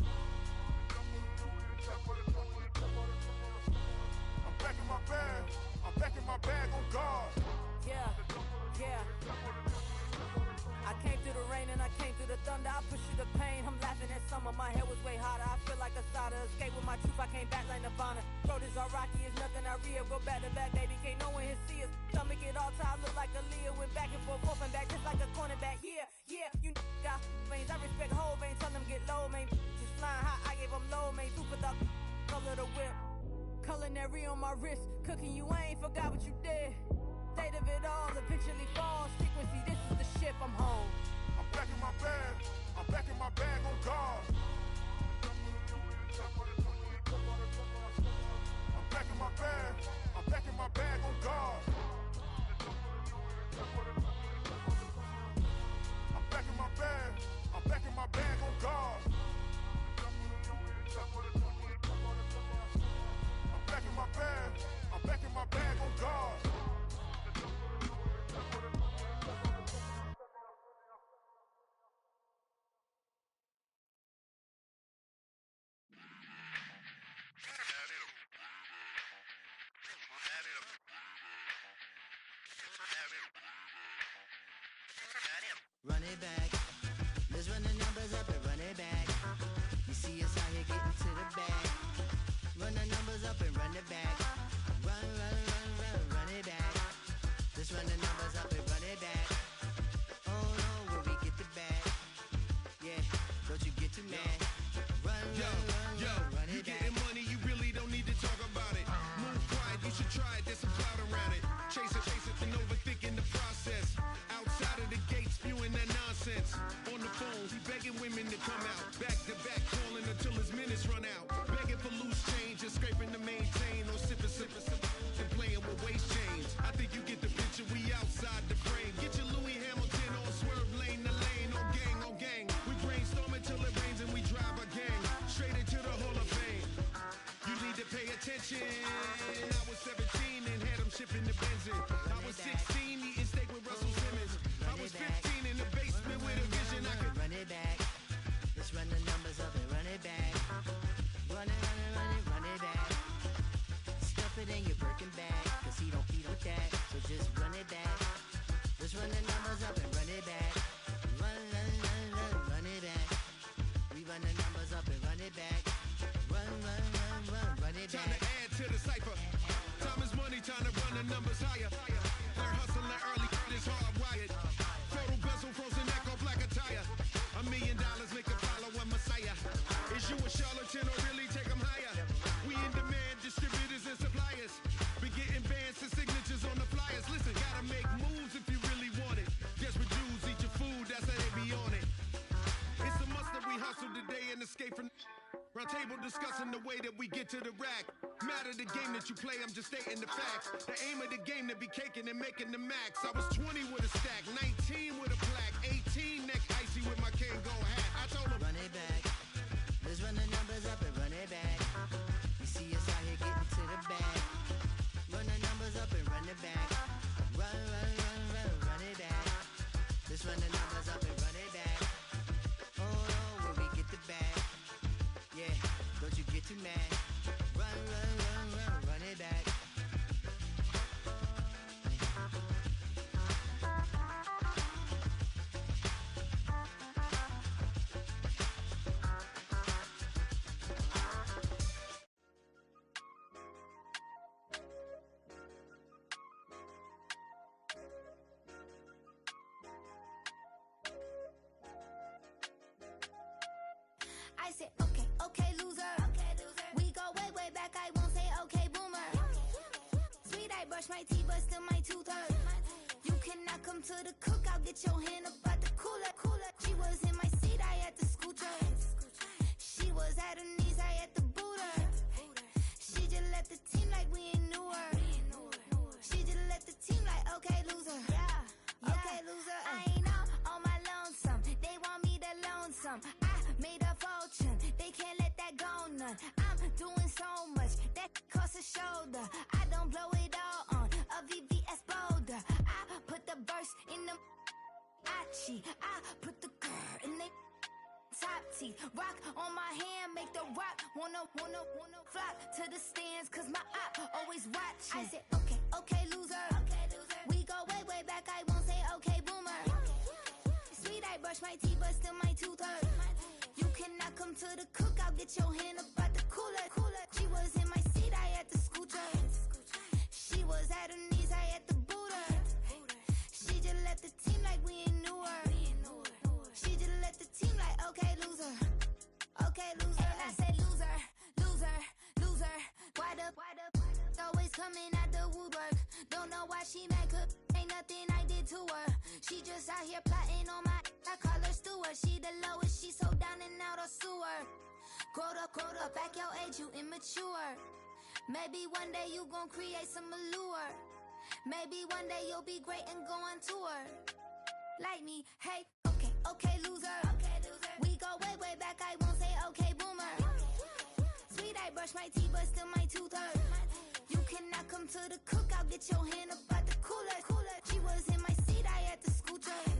I'm back in my bag, I'm back in my bag on God. Yeah, yeah. I came through the rain and I came through the thunder. I pushed through the pain, I'm laughing at summer. My head was way hotter, I feel like a solder. Escape with my truth, I came back like Nirvana. Throat is all rocky, it's nothing I real. Go back to back, baby, can't no one here see us. Stomach it all tied, look like a Leah. Went back and forth and back, just like a cornerback. Yeah, yeah, you got veins. I respect whole veins, tell them get low, man. Just flying high, I gave them low, man. Super the color the whip. Culinary on my wrist, cooking you, I ain't forgot what you did. State of it all, eventually falls. Frequency, this is the ship, I'm home. I'm back in my bag, I'm back in my bag on God. I'm back in my bag, I'm back in my bag on God. I'm back in my bag, I'm back in my bag on God. I'm back in my bag, I'm back in my bag on God. Run it back. Let's run the numbers up and run it back. You see us out here getting to the bag. Run the numbers up and run it back. Run, run, run, run, run it back. Let's run the numbers up and run it back. Oh no, when we get the bag. Yeah, don't you get too mad. Run, run it back. You getting money, you really don't need to talk about it. Move quiet, you should try it, there's some cloud around it. Chase it, and overthinking the process. Outside of the gate, spewing that nonsense. On the phone, he begging women to come out. Back to back, calling until his minutes run out. Begging for loose change and scraping to maintain. Or sipping, and playing with waist chains. I think you get the picture, we outside the frame. Get your Louis Hamilton on swerve lane to lane. On gang. We brainstorm until it rains and we drive a gang. Straight into the Hall of Fame. You need to pay attention. I was 17 and had them shipping the benzin. I was 16 eating steak with Russell Simmons. I was 15 in the basement with a vision. I could run it back. Let's run the numbers up and run it back. Run it back. Stuff it in your Birkin bag, cause he don't feed with that. So just run it back. Let's run the numbers up and run it back. Run it back. We run the numbers up and run it back. Run it back. Time to add to the cipher. Time is money, time to run the numbers higher. Learn hustling early, this hardwired. Photo bezel, frozen neck or black attire. $1 million make a follow a messiah. Is you a charlatan or really take them higher? We in demand, distributors and suppliers. Be getting bands and signatures on the flyers. Listen, gotta make moves if you really want it. Desperate Jews eat your food, that's how they be on it. It's a must that we hustle today and escape from... Round table discussing the way that we get to the rack. Matter the game that you play, I'm just stating the facts. The aim of the game to be caking and making the max. I was 20 with a stack, 19 with a plaque, 18 neck icy with my Kango hat. I told him, run it back. Let's run the numbers up and run it back. You see us out here getting to the bag. Run the numbers up and run it back. Run it back. Let's run the numbers up and run it back. Oh, when we get the bag. Yeah, don't you get too mad. Run it back. I said, okay, loser. We go way back, I won't say okay, boomer. Sweet, I brush my teeth, but still my tooth hurt. You cannot come to the cookout, get your hand up at the cooler. She was in my seat, I had to scoot her. She was at her knees, I had to boot her. She just left the team like we ain't knew her. She just left the team like, okay, loser. Okay, loser. I ain't out on my lonesome. They want me to lonesome. I made a fortune. They can't let that go none. I'm doing so much that costs a shoulder. I don't blow it all on a VVS boulder. I put the verse in the Achi. I put the girl in the top teeth. Rock on my hand, make the rock wanna flock to the stands, cause my eye always watching. I said, okay, loser. We go way back, I won't say okay, boomer. Sweet, I brush my teeth, but still my tooth hurt. You cannot come to the cookout, get your hand up at the cooler. She was in my seat, I had to scoot her. She was at her knees, I had to boot her. She just left the team like we ain't knew her. She just left the team like, okay, loser. Okay, loser. And I said, loser. Why the always coming at the woodwork? Don't know why she mad, cause ain't nothing I did to her. She just out here plotting on my, I call her steward. She the lowest, she so down and out of sewer. Growed up, back your age, you immature. Maybe one day you gon' create some allure. Maybe one day you'll be great and go on tour. Like me, hey, okay, loser. We go way back, I won't say okay, boomer. Sweet, I brush my teeth, but still my tooth hurt. You cannot come to the cookout, get your hand up at the cooler. She was in my seat, I had to scoot her.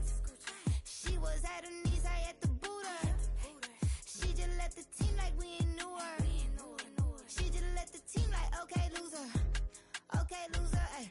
She was at her knees, I had to boot her. She just left the team like we ain't knew her. She just left the team like, okay, loser. Okay, loser, ay.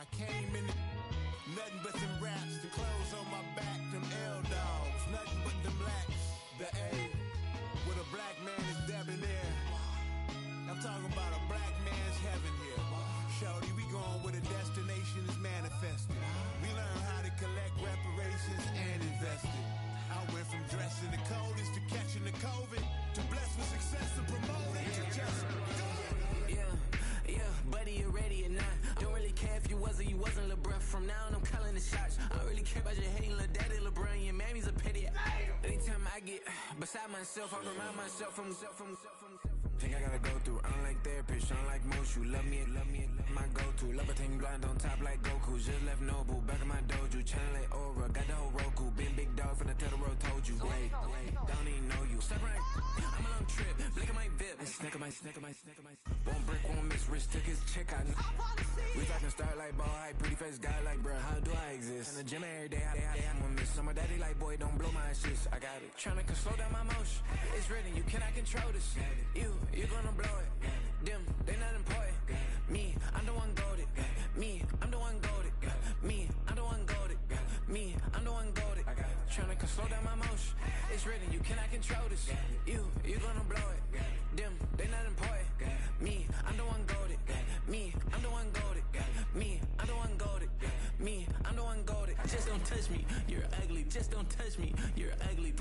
I came in nothing but them raps, the clothes on my back, them L-dogs, nothing but them blacks. The A, with a black man is debonair. I'm talking about a black man's heaven here. Shorty, we going where the destination is manifested. We learn how to collect reparations and invest it. I went from dressing the coldest to catching the COVID, to blessed with success and promoting to just do it. Yeah, buddy, you ready or not? Don't really care if you was or you wasn't, lil' bruh. From now on, I'm calling the shots. I don't really care about your hating, lil' daddy, LeBron. Your mammy's a pity. Anytime I get beside myself, I remind myself from think I gotta go through. I don't like therapists, I don't like most. You love me, my go-to. Love a thing blind on top like Goku. Just left Noble, back in my dojo. Channel like Aura, got the whole Roku. Been big dog from the tell the road, told you. Wait, don't even know you. Step right, I'm a long trip. Blink at my VIP. Snack of my. Won't break, won't miss. Rich took his check out. We talking start like ball hype. Pretty face guy like, bruh, how do I exist? In the gym every day, I'm gonna miss. So my daddy like, boy, don't blow my assist. I got it. Tryna slow down my motion. It's written, you cannot control this. You gonna blow it. Them, they not important. Me, I'm the one goated. Me, I'm the one goated. Me, I'm the one goated. Me, I'm the one goated. Tryna slow down my motion. It's written, you cannot control this. You gonna blow it. Them, they not important. Me, I'm the one goated. Me, I'm the one goated. Me, I'm the one goated. Me, I'm the one goated. Just don't touch me, you're ugly. Just don't touch me, you're ugly.